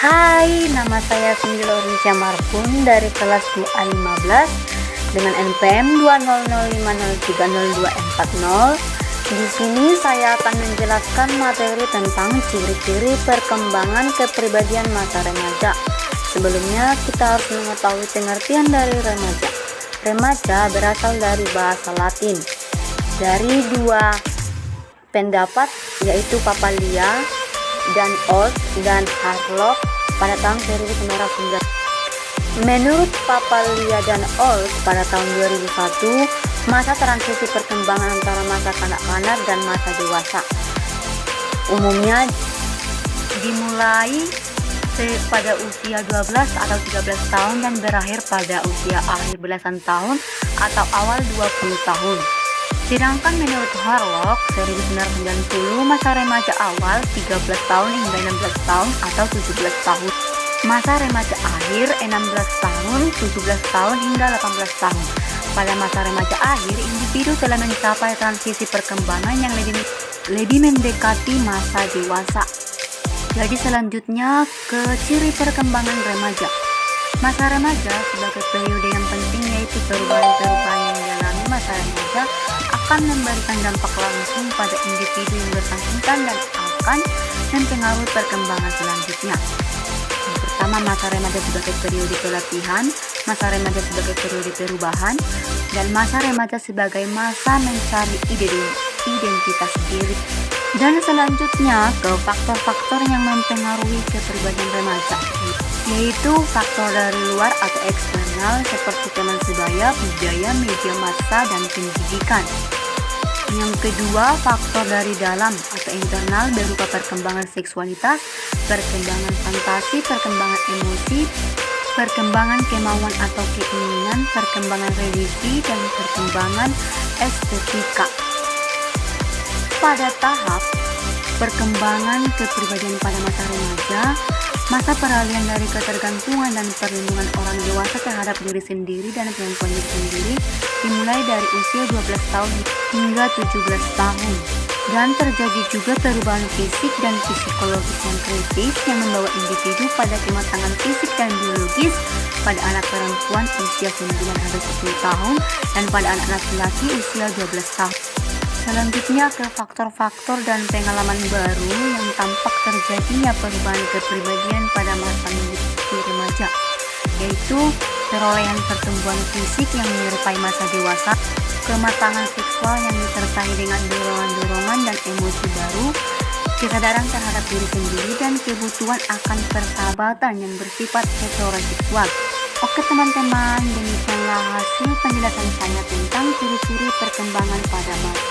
Hai, nama saya Cindy Laurencia Marpun dari kelas 2A15 dengan NPM 20050302440. Di sini saya akan menjelaskan materi tentang ciri-ciri perkembangan kepribadian masa remaja. Sebelumnya kita harus mengetahui pengertian dari remaja. Remaja berasal dari bahasa Latin. Dari dua pendapat yaitu Papalia dan Old dan Harlock pada tahun 1909. Menurut Papalia dan Old pada tahun 2001, masa transisi perkembangan antara masa kanak-kanak dan masa dewasa umumnya dimulai pada usia 12 atau 13 tahun dan berakhir pada usia akhir belasan tahun atau awal 20 tahun. Sedangkan menurut Harlock 1990, masa remaja awal 13 tahun hingga 16 tahun atau 17 tahun. Masa remaja akhir 16 tahun, 17 tahun hingga 18 tahun. Pada masa remaja akhir, individu telah mencapai transisi perkembangan yang lebih mendekati masa dewasa. Jadi selanjutnya ke ciri perkembangan remaja. Masa remaja sebagai periode yang penting yaitu perubahan-perubahan yang dialami masa remaja akan memberikan dampak langsung pada individu yang bersangkutan dan akan mempengaruhi perkembangan selanjutnya. Yang pertama, masa remaja sebagai periode pelatihan, masa remaja sebagai periode perubahan, dan masa remaja sebagai masa mencari identitas diri. Dan selanjutnya ke faktor-faktor yang mempengaruhi kepribadian remaja, yaitu faktor dari luar atau eksternal seperti teman sebaya, budaya, media massa, dan pendidikan. Yang kedua, faktor dari dalam atau internal berupa perkembangan seksualitas, perkembangan fantasi, perkembangan emosi, perkembangan kemauan atau keinginan, perkembangan religi, dan perkembangan estetika. Pada tahap perkembangan kepribadian pada masa remaja, masa peralihan dari ketergantungan dan perlindungan orang dewasa terhadap diri sendiri dan kemampuan diri sendiri dimulai dari usia 12 tahun hingga 17 tahun. Dan terjadi juga perubahan fisik dan psikologis yang kritis yang membawa individu pada kematangan fisik dan biologis pada anak perempuan usia 9 atau 10 tahun dan pada anak laki-laki usia 12 tahun. Selanjutnya ke faktor-faktor dan pengalaman baru yang tampak terjadinya perubahan kepribadian pada masa menjadi remaja, yaitu perolehan pertumbuhan fisik yang menyerupai masa dewasa, kematangan seksual yang disertai dengan dorongan-dorongan dan emosi baru, kesadaran terhadap diri sendiri, dan kebutuhan akan persahabatan yang bersifat heteroseksual. Oke teman-teman, demikianlah hasil penjelasan saya tentang ciri-ciri perkembangan pada masa